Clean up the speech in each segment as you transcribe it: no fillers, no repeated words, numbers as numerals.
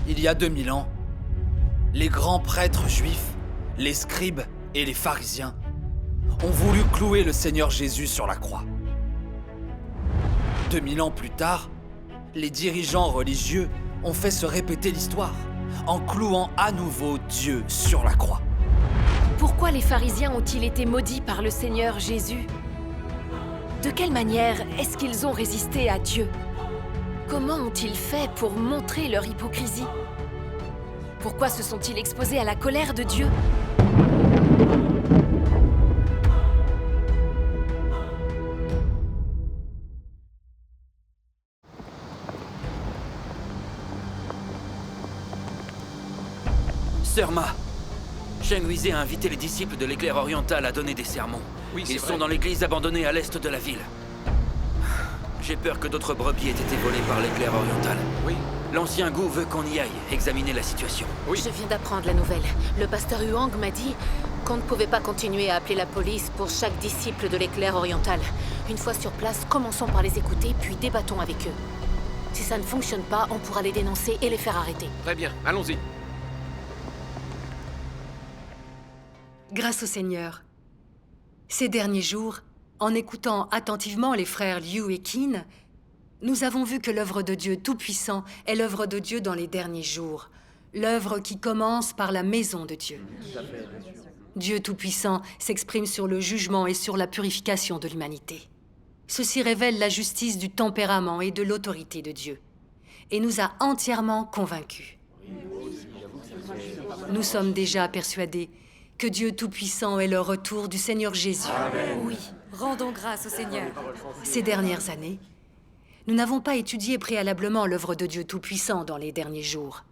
Il y a 2000 ans, les grands prêtres juifs, les scribes et les pharisiens ont voulu clouer le Seigneur Jésus sur la croix. 2000 ans plus tard, les dirigeants religieux ont fait se répéter l'histoire en clouant à nouveau Dieu sur la croix. Pourquoi les pharisiens ont-ils été maudits par le Seigneur Jésus? De quelle manière est-ce qu'ils ont résisté à Dieu? Comment ont-ils fait pour montrer leur hypocrisie? Pourquoi se sont-ils exposés à la colère de Dieu? Sœur Ma, Cheng Huizé a invité les disciples de l'éclair oriental à donner des sermons. Oui, Ils sont dans l'église abandonnée à l'est de la ville. J'ai peur que d'autres brebis aient été volées par l'éclair oriental. Oui, L'ancien goût veut qu'on y aille examiner la situation. oui. Je viens d'apprendre la nouvelle. Le pasteur Huang m'a dit qu'on ne pouvait pas continuer à appeler la police pour chaque disciple de l'éclair oriental. Une fois sur place, commençons par les écouter, puis débattons avec eux. Si ça ne fonctionne pas, on pourra les dénoncer et les faire arrêter. Très bien, allons-y. Grâce au Seigneur. Ces derniers jours, en écoutant attentivement les frères Liu et Qin, nous avons vu que l'œuvre de Dieu Tout-Puissant est l'œuvre de Dieu dans les derniers jours, l'œuvre qui commence par la maison de Dieu. Dieu Tout-Puissant s'exprime sur le jugement et sur la purification de l'humanité. Ceci révèle la justice du tempérament et de l'autorité de Dieu, et nous a entièrement convaincus. Nous sommes déjà persuadés que Dieu Tout-Puissant est le retour du Seigneur Jésus. Amen. Oui, rendons grâce au Seigneur. Ces dernières années, nous n'avons pas étudié préalablement l'œuvre de Dieu Tout-Puissant dans les derniers jours.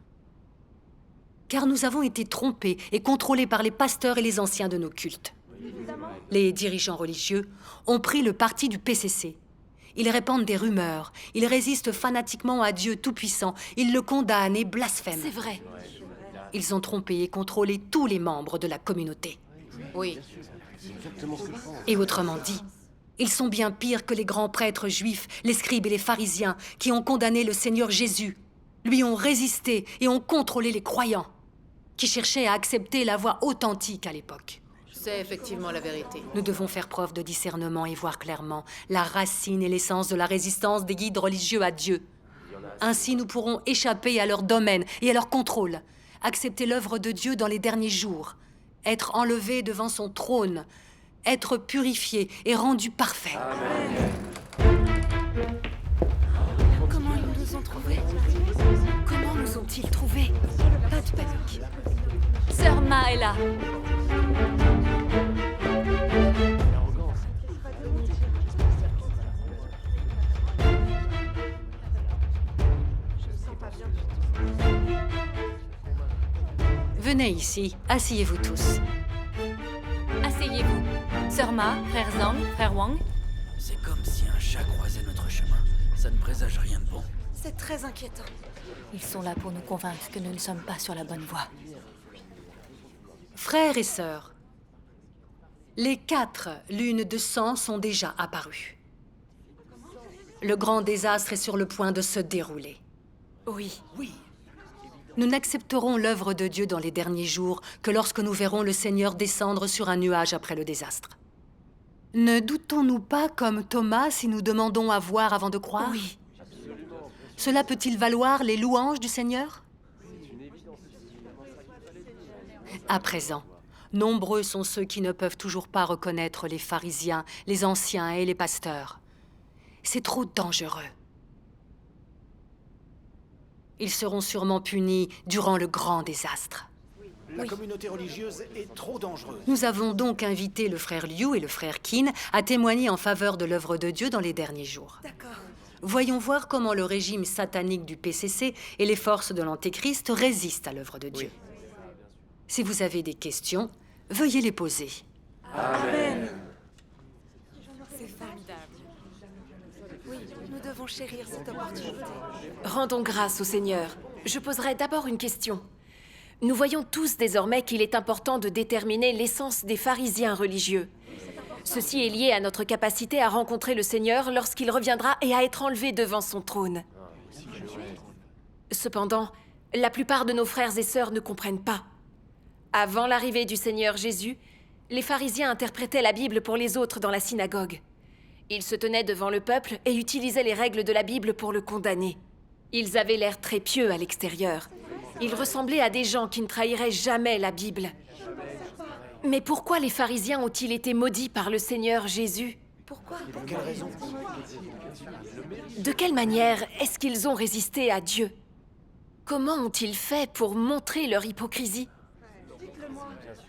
Car nous avons été trompés et contrôlés par les pasteurs et les anciens de nos cultes. Les dirigeants religieux ont pris le parti du PCC. Ils répandent des rumeurs, ils résistent fanatiquement à Dieu Tout-Puissant, ils le condamnent et blasphèment. C'est vrai. Ils ont trompé et contrôlé tous les membres de la communauté. Oui. Et autrement dit, ils sont bien pires que les grands prêtres juifs, les scribes et les pharisiens qui ont condamné le Seigneur Jésus, lui ont résisté et ont contrôlé les croyants, qui cherchaient à accepter la voie authentique à l'époque. C'est effectivement la vérité. Nous devons faire preuve de discernement et voir clairement la racine et l'essence de la résistance des guides religieux à Dieu. Ainsi, nous pourrons échapper à leur domaine et à leur contrôle, accepter l'œuvre de Dieu dans les derniers jours, être enlevés devant son trône, être purifiés et rendus parfaits. Comment ils nous ont trouvés? Comment nous ont-ils trouvés? Pas de panique. Sœur Ma est là. Venez ici, asseyez-vous tous. Asseyez-vous. Sœur Ma, frère Zhang, frère Wang. C'est comme si un chat croisait notre chemin. Ça ne présage rien de bon. C'est très inquiétant. Ils sont là pour nous convaincre que nous ne sommes pas sur la bonne voie. Frères et sœurs, les 4 lunes de sang sont déjà apparues. Le grand désastre est sur le point de se dérouler. Oui. Nous n'accepterons l'œuvre de Dieu dans les derniers jours que lorsque nous verrons le Seigneur descendre sur un nuage après le désastre. Ne doutons-nous pas comme Thomas si nous demandons à voir avant de croire? Oui. Cela peut-il valoir les louanges du Seigneur? À présent, nombreux sont ceux qui ne peuvent toujours pas reconnaître les pharisiens, les anciens et les pasteurs. C'est trop dangereux. Ils seront sûrement punis durant le grand désastre. La communauté religieuse est trop dangereuse. Nous avons donc invité le frère Liu et le frère Qin à témoigner en faveur de l'œuvre de Dieu dans les derniers jours. D'accord. Voyons voir comment le régime satanique du PCC et les forces de l'Antéchrist résistent à l'œuvre de Dieu. Si vous avez des questions, veuillez les poser. C'est formidable. Oui, nous devons chérir cette opportunité. Rendons grâce au Seigneur. Je poserai d'abord une question. Nous voyons tous désormais qu'il est important de déterminer l'essence des pharisiens religieux. Ceci est lié à notre capacité à rencontrer le Seigneur lorsqu'il reviendra et à être enlevé devant son trône. Cependant, La plupart de nos frères et sœurs ne comprennent pas. Avant l'arrivée du Seigneur Jésus, les pharisiens interprétaient la Bible pour les autres dans la synagogue. Ils se tenaient devant le peuple et utilisaient les règles de la Bible pour le condamner. Ils avaient l'air très pieux à l'extérieur. Ils ressemblaient à des gens qui ne trahiraient jamais la Bible. Mais pourquoi les pharisiens ont-ils été maudits par le Seigneur Jésus? Pourquoi? Pour quelle raison? De quelle manière est-ce qu'ils ont résisté à Dieu? Comment ont-ils fait pour montrer leur hypocrisie?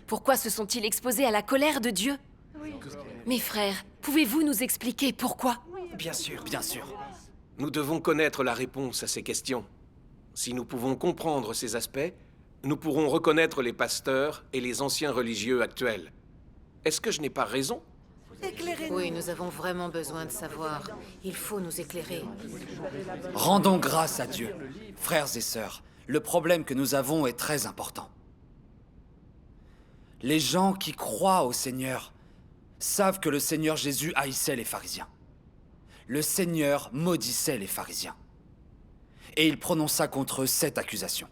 Pourquoi se sont-ils exposés à la colère de Dieu? Mes frères, pouvez-vous nous expliquer pourquoi? Bien sûr. Bien sûr. Nous devons connaître la réponse à ces questions. Si nous pouvons comprendre ces aspects, nous pourrons reconnaître les pasteurs et les anciens religieux actuels. Est-ce que je n'ai pas raison? Oui, nous avons vraiment besoin de savoir. Il faut nous éclairer. Rendons grâce à Dieu. Frères et sœurs, le problème que nous avons est très important. Les gens qui croient au Seigneur savent que le Seigneur Jésus haïssait les pharisiens. Le Seigneur maudissait les pharisiens. Et il prononça contre eux 7 accusations.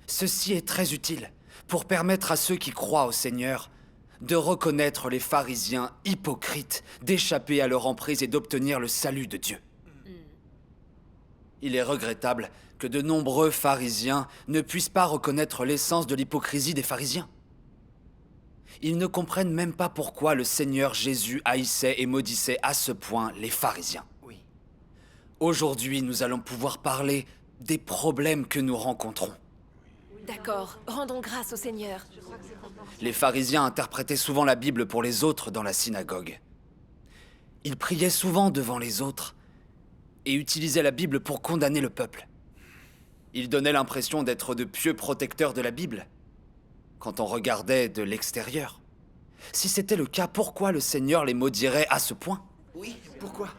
Ceci est très utile pour permettre à ceux qui croient au Seigneur de reconnaître les pharisiens hypocrites, d'échapper à leur emprise et d'obtenir le salut de Dieu. Il est regrettable que de nombreux pharisiens ne puissent pas reconnaître l'essence de l'hypocrisie des pharisiens. Ils ne comprennent même pas pourquoi le Seigneur Jésus haïssait et maudissait à ce point les pharisiens. Aujourd'hui, nous allons pouvoir parler des problèmes que nous rencontrons. D'accord, rendons grâce au Seigneur. Les pharisiens interprétaient souvent la Bible pour les autres dans la synagogue. Ils priaient souvent devant les autres et utilisaient la Bible pour condamner le peuple. Ils donnaient l'impression d'être de pieux protecteurs de la Bible quand on regardait de l'extérieur. Si c'était le cas, pourquoi le Seigneur les maudirait à ce point? Oui, pourquoi?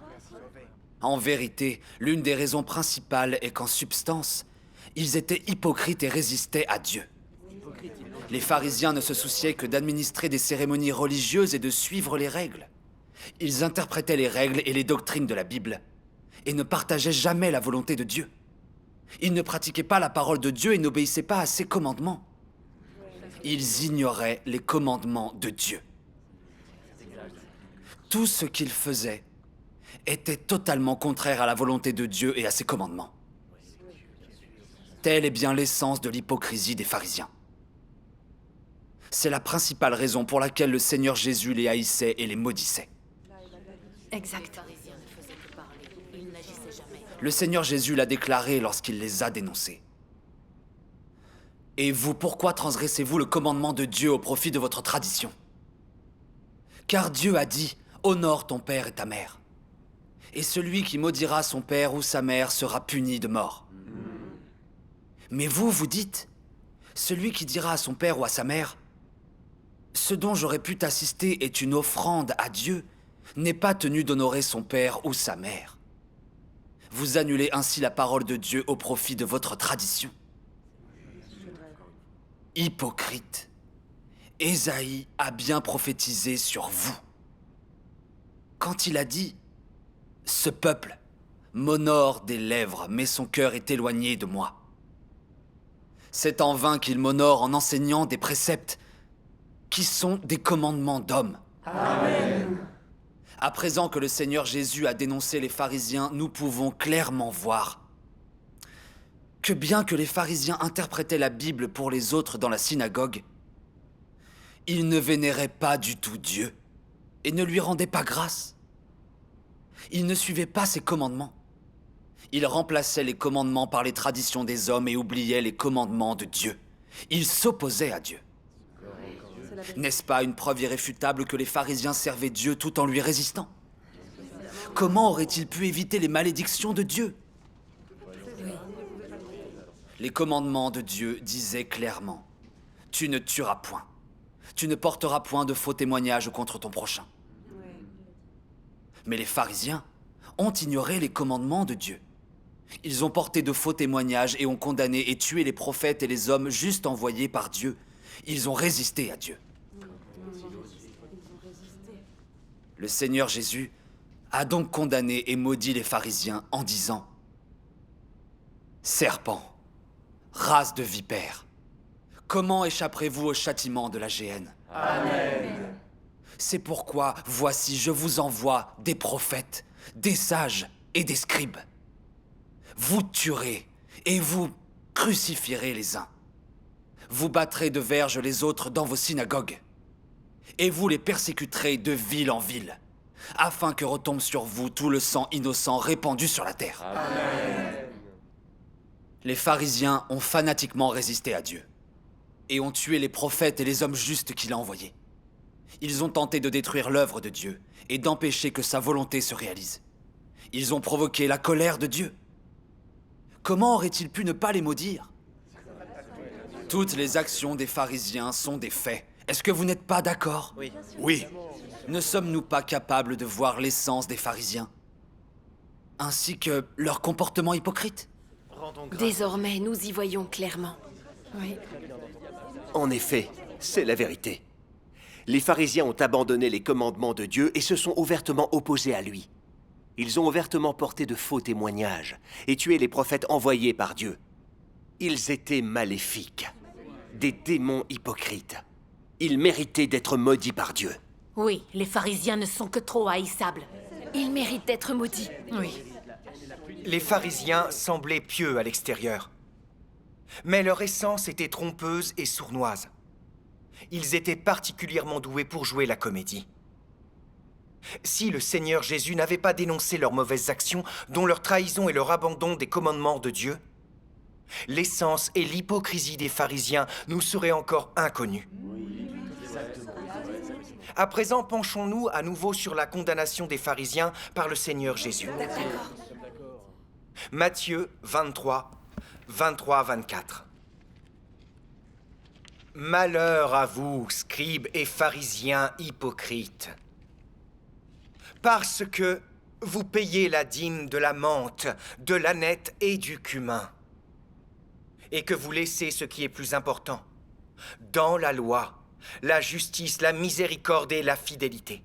En vérité, l'une des raisons principales est qu'en substance, ils étaient hypocrites et résistaient à Dieu. Les pharisiens ne se souciaient que d'administrer des cérémonies religieuses et de suivre les règles. Ils interprétaient les règles et les doctrines de la Bible et ne partageaient jamais la volonté de Dieu. Ils ne pratiquaient pas la parole de Dieu et n'obéissaient pas à ses commandements. Ils ignoraient les commandements de Dieu. Tout ce qu'ils faisaient était totalement contraire à la volonté de Dieu et à ses commandements. Telle est bien l'essence de l'hypocrisie des pharisiens. C'est la principale raison pour laquelle le Seigneur Jésus les haïssait et les maudissait. Exact. Le Seigneur Jésus l'a déclaré lorsqu'il les a dénoncés. Et vous, pourquoi transgressez-vous le commandement de Dieu au profit de votre tradition? Car Dieu a dit, honore ton père et ta mère. Et celui qui maudira son père ou sa mère sera puni de mort. Mais vous, vous dites, celui qui dira à son père ou à sa mère, ce dont j'aurais pu t'assister est une offrande à Dieu, n'est pas tenu d'honorer son père ou sa mère. Vous annulez ainsi la parole de Dieu au profit de votre tradition. Hypocrite, Ésaïe a bien prophétisé sur vous. Quand il a dit « Ce peuple m'honore des lèvres, mais son cœur est éloigné de moi. » C'est en vain qu'il m'honore en enseignant des préceptes qui sont des commandements d'hommes. Amen. À présent que le Seigneur Jésus a dénoncé les pharisiens, nous pouvons clairement voir que bien que les pharisiens interprétaient la Bible pour les autres dans la synagogue, ils ne vénéraient pas du tout Dieu et ne lui rendaient pas grâce. Ils ne suivaient pas ses commandements. Ils remplaçaient les commandements par les traditions des hommes et oubliaient les commandements de Dieu. Ils s'opposaient à Dieu. N'est-ce pas une preuve irréfutable que les pharisiens servaient Dieu tout en lui résistant? Comment auraient-ils pu éviter les malédictions de Dieu? Les commandements de Dieu disaient clairement « Tu ne tueras point. Tu ne porteras point de faux témoignages contre ton prochain. » Mais les pharisiens ont ignoré les commandements de Dieu. Ils ont porté de faux témoignages et ont condamné et tué les prophètes et les hommes juste envoyés par Dieu. Ils ont résisté à Dieu. Le Seigneur Jésus a donc condamné et maudit les pharisiens en disant « Serpents, race de vipères, comment échapperez-vous au châtiment de la géhenne? Amen. C'est pourquoi, voici, je vous envoie des prophètes, des sages et des scribes. Vous tuerez et vous crucifierez les uns. Vous battrez de verge les autres dans vos synagogues. Et vous les persécuterez de ville en ville, afin que retombe sur vous tout le sang innocent répandu sur la terre. Amen. Les pharisiens ont fanatiquement résisté à Dieu, et ont tué les prophètes et les hommes justes qu'il a envoyés. Ils ont tenté de détruire l'œuvre de Dieu et d'empêcher que sa volonté se réalise. Ils ont provoqué la colère de Dieu. Comment aurait-il pu ne pas les maudire? Toutes les actions des pharisiens sont des faits. Est-ce que vous n'êtes pas d'accord? Oui. Oui. Ne sommes-nous pas capables de voir l'essence des pharisiens, ainsi que leur comportement hypocrite? Désormais, nous y voyons clairement. Oui. En effet, c'est la vérité. Les pharisiens ont abandonné les commandements de Dieu et se sont ouvertement opposés à lui. Ils ont ouvertement porté de faux témoignages et tué les prophètes envoyés par Dieu. Ils étaient maléfiques, des démons hypocrites. Ils méritaient d'être maudits par Dieu. Oui, les pharisiens ne sont que trop haïssables. Ils méritent d'être maudits. Oui. Les pharisiens semblaient pieux à l'extérieur. Mais leur essence était trompeuse et sournoise. Ils étaient particulièrement doués pour jouer la comédie. Si le Seigneur Jésus n'avait pas dénoncé leurs mauvaises actions, dont leur trahison et leur abandon des commandements de Dieu, l'essence et l'hypocrisie des pharisiens nous seraient encore inconnus. À présent, penchons-nous à nouveau sur la condamnation des pharisiens par le Seigneur Jésus. Matthieu 23, 23-24. Malheur à vous, scribes et pharisiens hypocrites, parce que vous payez la dîme de la menthe, de l'ânette et du cumin, et que vous laissez ce qui est plus important, dans la loi, la justice, la miséricorde et la fidélité.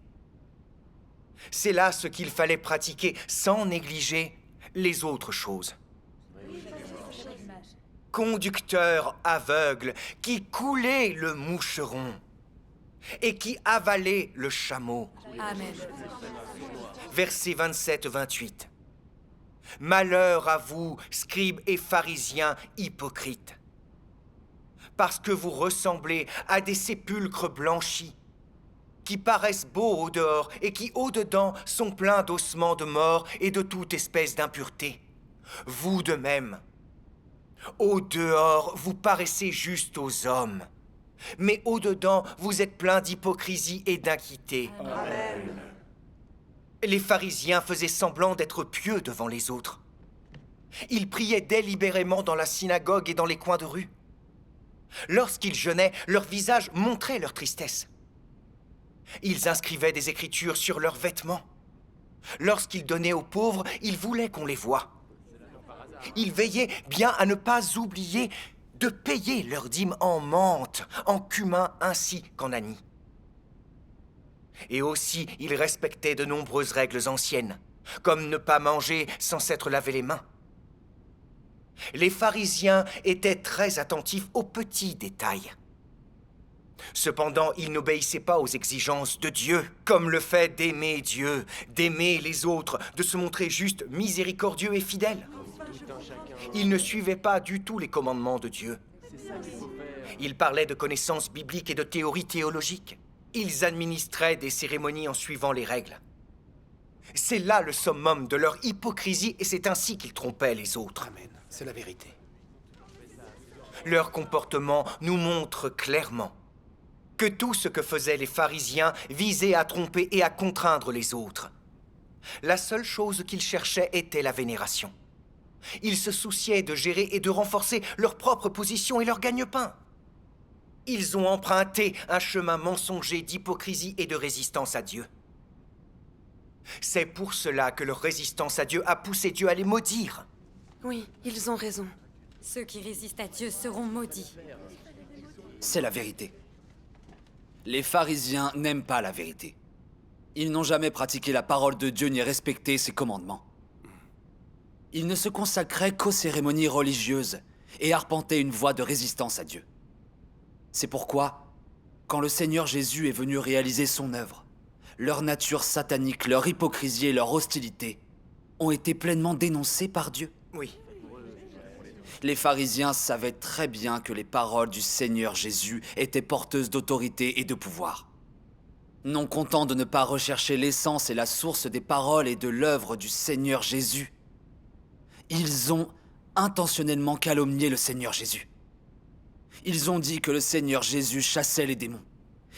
C'est là ce qu'il fallait pratiquer sans négliger les autres choses. Conducteur aveugle qui coulait le moucheron et qui avalait le chameau. Amen. Versets 27-28. Malheur à vous, scribes et pharisiens hypocrites, parce que vous ressemblez à des sépulcres blanchis, qui paraissent beaux au dehors et qui au dedans sont pleins d'ossements de mort et de toute espèce d'impureté. Vous de même, au dehors, vous paraissez juste aux hommes, mais au dedans, vous êtes pleins d'hypocrisie et d'iniquité. Les pharisiens faisaient semblant d'être pieux devant les autres. Ils priaient délibérément dans la synagogue et dans les coins de rue. Lorsqu'ils jeûnaient, leur visage montrait leur tristesse. Ils inscrivaient des écritures sur leurs vêtements. Lorsqu'ils donnaient aux pauvres, ils voulaient qu'on les voie. Ils veillaient bien à ne pas oublier de payer leur dîme en menthe, en cumin ainsi qu'en anis. Et aussi, ils respectaient de nombreuses règles anciennes, comme ne pas manger sans s'être lavé les mains. Les pharisiens étaient très attentifs aux petits détails. Cependant, ils n'obéissaient pas aux exigences de Dieu, comme le fait d'aimer Dieu, d'aimer les autres, de se montrer juste, miséricordieux et fidèle. Ils ne suivaient pas du tout les commandements de Dieu. Ils parlaient de connaissances bibliques et de théories théologiques. Ils administraient des cérémonies en suivant les règles. C'est là le summum de leur hypocrisie et c'est ainsi qu'ils trompaient les autres. Amen. C'est la vérité. Leur comportement nous montre clairement que tout ce que faisaient les pharisiens visait à tromper et à contraindre les autres. La seule chose qu'ils cherchaient était la vénération. Ils se souciaient de gérer et de renforcer leur propre position et leur gagne-pain. Ils ont emprunté un chemin mensonger d'hypocrisie et de résistance à Dieu. C'est pour cela que leur résistance à Dieu a poussé Dieu à les maudire. Oui, ils ont raison. Ceux qui résistent à Dieu seront maudits. C'est la vérité. Les pharisiens n'aiment pas la vérité. Ils n'ont jamais pratiqué la parole de Dieu ni respecté ses commandements. Ils ne se consacraient qu'aux cérémonies religieuses et arpentaient une voie de résistance à Dieu. C'est pourquoi, quand le Seigneur Jésus est venu réaliser son œuvre, leur nature satanique, leur hypocrisie et leur hostilité ont été pleinement dénoncées par Dieu. Oui. Les pharisiens savaient très bien que les paroles du Seigneur Jésus étaient porteuses d'autorité et de pouvoir. Non contents de ne pas rechercher l'essence et la source des paroles et de l'œuvre du Seigneur Jésus, ils ont intentionnellement calomnié le Seigneur Jésus. Ils ont dit que le Seigneur Jésus chassait les démons.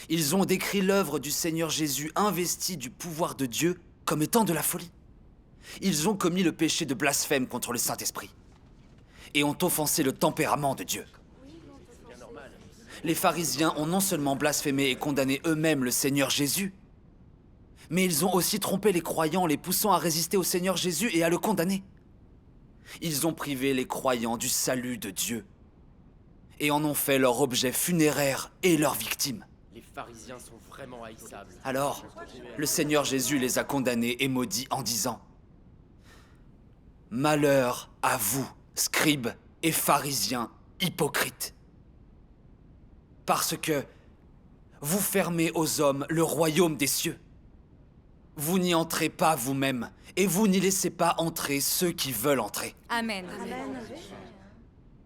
Ils ont décrit l'œuvre du Seigneur Jésus investie du pouvoir de Dieu comme étant de la folie. Ils ont commis le péché de blasphème contre le Saint-Esprit et ont offensé le tempérament de Dieu. Les pharisiens ont non seulement blasphémé et condamné eux-mêmes le Seigneur Jésus, mais ils ont aussi trompé les croyants, les poussant à résister au Seigneur Jésus et à le condamner. Ils ont privé les croyants du salut de Dieu et en ont fait leur objet funéraire et leur victime. Les pharisiens sont vraiment haïssables. Alors, le Seigneur Jésus les a condamnés et maudits en disant « Malheur à vous, scribes et pharisiens hypocrites, parce que vous fermez aux hommes le royaume des cieux. Vous n'y entrez pas vous-même, et vous n'y laissez pas entrer ceux qui veulent entrer. Amen.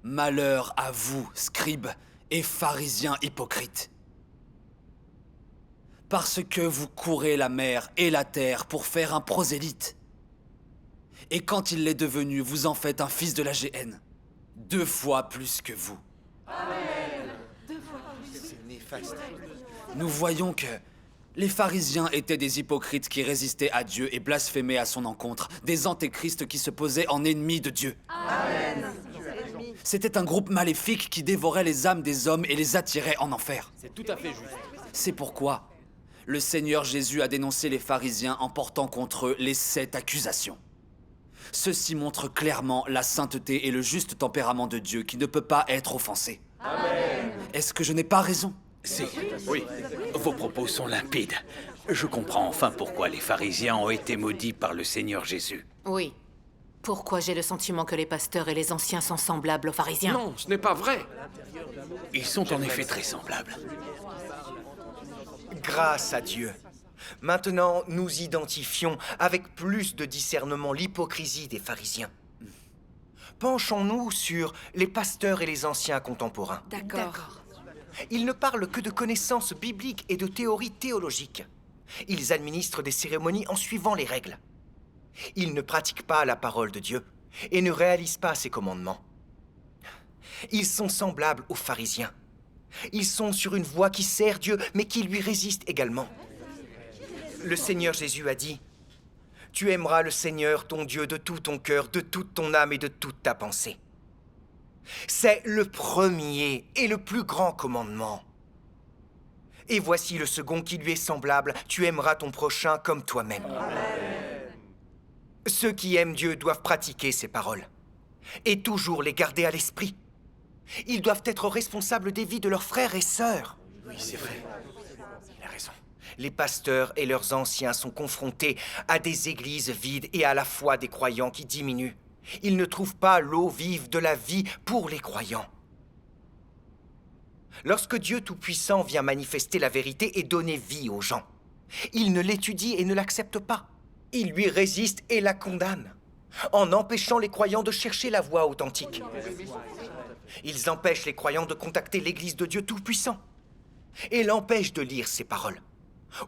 Malheur à vous, scribes et pharisiens hypocrites, parce que vous courez la mer et la terre pour faire un prosélyte. Et quand il l'est devenu, vous en faites un fils de la géhenne, 2 fois plus que vous. Amen. C'est néfaste. Nous voyons que les pharisiens étaient des hypocrites qui résistaient à Dieu et blasphémaient à son encontre, des antéchrists qui se posaient en ennemis de Dieu. Amen. C'était un groupe maléfique qui dévorait les âmes des hommes et les attirait en enfer. C'est tout à fait juste. C'est pourquoi le Seigneur Jésus a dénoncé les pharisiens en portant contre eux les 7 accusations. Ceci montre clairement la sainteté et le juste tempérament de Dieu qui ne peut pas être offensé. Amen. Est-ce que je n'ai pas raison? Si. Oui. Vos propos sont limpides. Je comprends enfin pourquoi les pharisiens ont été maudits par le Seigneur Jésus. Oui. Pourquoi j'ai le sentiment que les pasteurs et les anciens sont semblables aux pharisiens? Non, ce n'est pas vrai. Ils sont en effet très semblables. Grâce à Dieu. Maintenant, nous identifions avec plus de discernement l'hypocrisie des pharisiens. Penchons-nous sur les pasteurs et les anciens contemporains. D'accord. Ils ne parlent que de connaissances bibliques et de théories théologiques. Ils administrent des cérémonies en suivant les règles. Ils ne pratiquent pas la parole de Dieu et ne réalisent pas ses commandements. Ils sont semblables aux pharisiens. Ils sont sur une voie qui sert Dieu, mais qui lui résiste également. Le Seigneur Jésus a dit « Tu aimeras le Seigneur, ton Dieu, de tout ton cœur, de toute ton âme et de toute ta pensée. » C'est le premier et le plus grand commandement. Et voici le second qui lui est semblable. Tu aimeras ton prochain comme toi-même. Ceux qui aiment Dieu doivent pratiquer ses paroles et toujours les garder à l'esprit. Ils doivent être responsables des vies de leurs frères et sœurs. Oui, c'est vrai. Il a raison. Les pasteurs et leurs anciens sont confrontés à des églises vides et à la foi des croyants qui diminuent. Ils ne trouvent pas l'eau vive de la vie pour les croyants. Lorsque Dieu Tout-Puissant vient manifester la vérité et donner vie aux gens, ils ne l'étudient et ne l'acceptent pas. Ils lui résistent et la condamnent, en empêchant les croyants de chercher la voie authentique. Ils empêchent les croyants de contacter l'Église de Dieu Tout-Puissant et l'empêchent de lire ses paroles.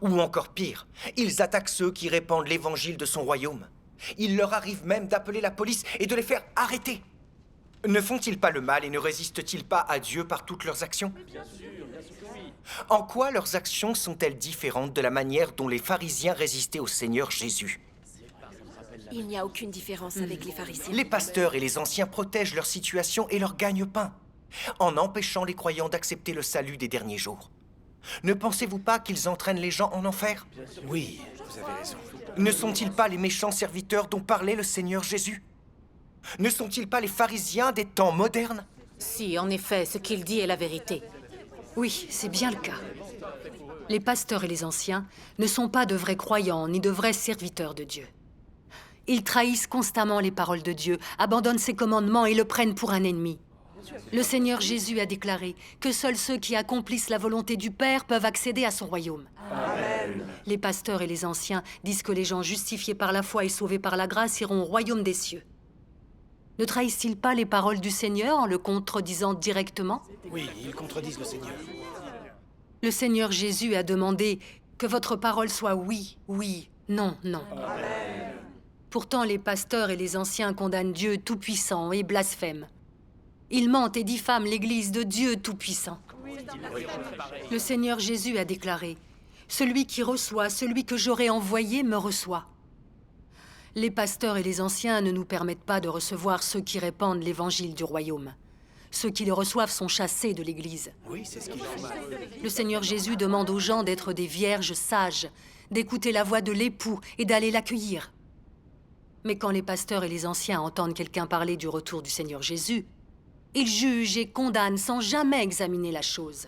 Ou encore pire, ils attaquent ceux qui répandent l'évangile de son royaume. Il leur arrive même d'appeler la police et de les faire arrêter. Ne font-ils pas le mal et ne résistent-ils pas à Dieu par toutes leurs actions? En quoi leurs actions sont-elles différentes de la manière dont les pharisiens résistaient au Seigneur Jésus? Il n'y a aucune différence avec les pharisiens. Les pasteurs et les anciens protègent leur situation et leur gagne-pain, en empêchant les croyants d'accepter le salut des derniers jours. Ne pensez-vous pas qu'ils entraînent les gens en enfer? Oui, vous avez raison. Ne sont-ils pas les méchants serviteurs dont parlait le Seigneur Jésus? Ne sont-ils pas les pharisiens des temps modernes? Si, en effet, ce qu'il dit est la vérité. Oui, c'est bien le cas. Les pasteurs et les anciens ne sont pas de vrais croyants ni de vrais serviteurs de Dieu. Ils trahissent constamment les paroles de Dieu, abandonnent ses commandements et le prennent pour un ennemi. Le Seigneur Jésus a déclaré que seuls ceux qui accomplissent la volonté du Père peuvent accéder à son royaume. Amen. Les pasteurs et les anciens disent que les gens justifiés par la foi et sauvés par la grâce iront au royaume des cieux. Ne trahissent-ils pas les paroles du Seigneur en le contredisant directement? Oui, ils contredisent le Seigneur. Le Seigneur Jésus a demandé que votre parole soit oui, oui, non, non. Amen. Pourtant, les pasteurs et les anciens condamnent Dieu Tout-Puissant et blasphèment. Ils mentent et diffament l'Église de Dieu Tout-Puissant. Le Seigneur Jésus a déclaré « Celui qui reçoit, celui que j'aurai envoyé me reçoit ». Les pasteurs et les anciens ne nous permettent pas de recevoir ceux qui répandent l'évangile du royaume. Ceux qui le reçoivent sont chassés de l'Église. Oui, c'est ce qu'ils font. Le Seigneur Jésus demande aux gens d'être des vierges sages, d'écouter la voix de l'époux et d'aller l'accueillir. Mais quand les pasteurs et les anciens entendent quelqu'un parler du retour du Seigneur Jésus, ils jugent et condamnent sans jamais examiner la chose.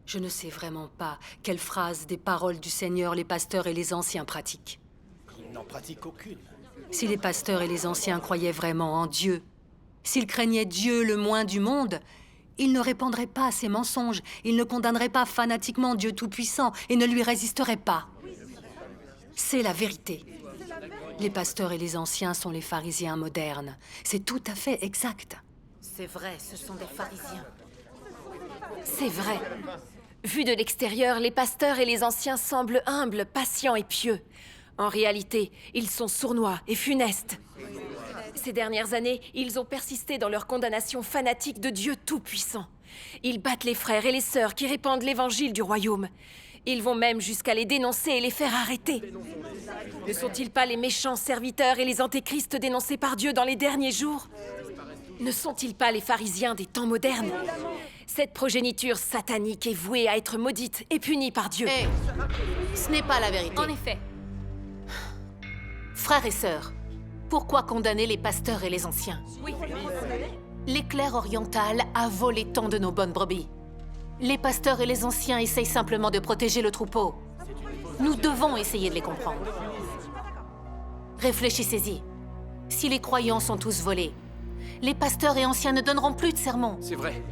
Je ne sais vraiment pas quelle phrase des paroles du Seigneur les pasteurs et les anciens pratiquent. Ils n'en pratiquent aucune. Si les pasteurs et les anciens croyaient vraiment en Dieu, s'ils craignaient Dieu le moins du monde, ils ne répandraient pas ces mensonges, ils ne condamneraient pas fanatiquement Dieu Tout-Puissant et ne lui résisteraient pas. C'est la vérité. Les pasteurs et les anciens sont les pharisiens modernes. C'est tout à fait exact. C'est vrai, ce sont des pharisiens. C'est vrai. Vu de l'extérieur, les pasteurs et les anciens semblent humbles, patients et pieux. En réalité, ils sont sournois et funestes. Ces dernières années, ils ont persisté dans leur condamnation fanatique de Dieu Tout-Puissant. Ils battent les frères et les sœurs qui répandent l'évangile du royaume. Ils vont même jusqu'à les dénoncer et les faire arrêter. Ne sont-ils pas les méchants serviteurs et les antéchrists dénoncés par Dieu dans les derniers jours? Ne sont-ils pas les pharisiens des temps modernes? Cette progéniture satanique est vouée à être maudite et punie par Dieu. Hé, ce n'est pas la vérité. En effet. Frères et sœurs, pourquoi condamner les pasteurs et les anciens? Oui. L'éclair oriental a volé tant de nos bonnes brebis. Les pasteurs et les anciens essayent simplement de protéger le troupeau. Nous devons essayer de les comprendre. Réfléchissez-y. Si les croyants sont tous volés, les pasteurs et anciens ne donneront plus de sermons. C'est vrai.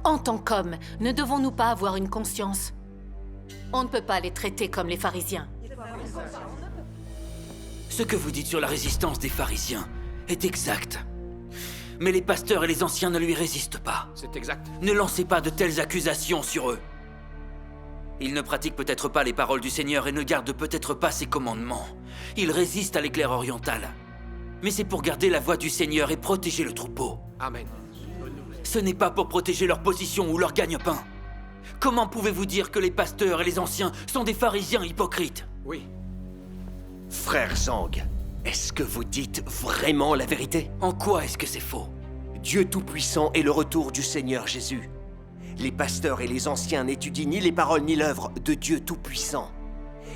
En tant qu'hommes, ne devons-nous pas avoir une conscience? On ne peut pas les traiter comme les pharisiens. Ce que vous dites sur la résistance des pharisiens est exact. Mais les pasteurs et les anciens ne lui résistent pas. C'est exact. Ne lancez pas de telles accusations sur eux. Ils ne pratiquent peut-être pas les paroles du Seigneur et ne gardent peut-être pas ses commandements. Ils résistent à l'éclair oriental. Mais c'est pour garder la voix du Seigneur et protéger le troupeau. Amen. Ce n'est pas pour protéger leur position ou leur gagne-pain. Comment pouvez-vous dire que les pasteurs et les anciens sont des pharisiens hypocrites? Oui. Frère Zhang, est-ce que vous dites vraiment la vérité? En quoi est-ce que c'est faux? Dieu Tout-Puissant est le retour du Seigneur Jésus. Les pasteurs et les anciens n'étudient ni les paroles ni l'œuvre de Dieu Tout-Puissant.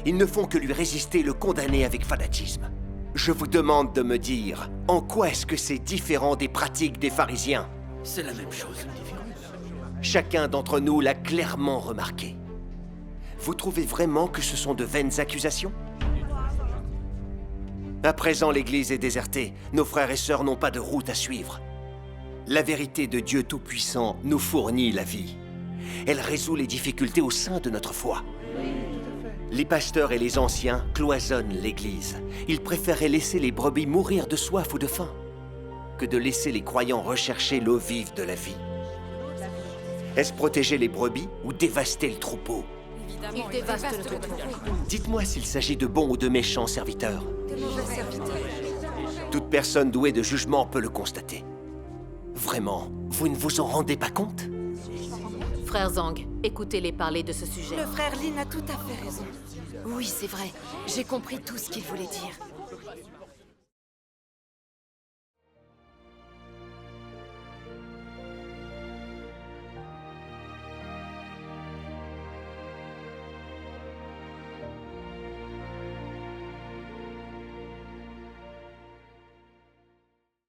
Ils ne font que lui résister et le condamner avec fanatisme. Je vous demande de me dire, en quoi est-ce que c'est différent des pratiques des pharisiens? C'est la même chose. Chacun d'entre nous l'a clairement remarqué. Vous trouvez vraiment que ce sont de vaines accusations? À présent, l'Église est désertée. Nos frères et sœurs n'ont pas de route à suivre. La vérité de Dieu Tout-Puissant nous fournit la vie. Elle résout les difficultés au sein de notre foi. Les pasteurs et les anciens cloisonnent l'Église. Ils préféraient laisser les brebis mourir de soif ou de faim que de laisser les croyants rechercher l'eau vive de la vie. Est-ce protéger les brebis ou dévaster le troupeau? Ils dévastent le troupeau. Dites-moi s'il s'agit de bons ou de méchants serviteurs. De mauvais serviteurs. Toute personne douée de jugement peut le constater. Vraiment, vous ne vous en rendez pas compte? Frère Zhang, écoutez-les parler de ce sujet. Le frère Lin a tout à fait raison. Oui, c'est vrai. J'ai compris tout ce qu'il voulait dire.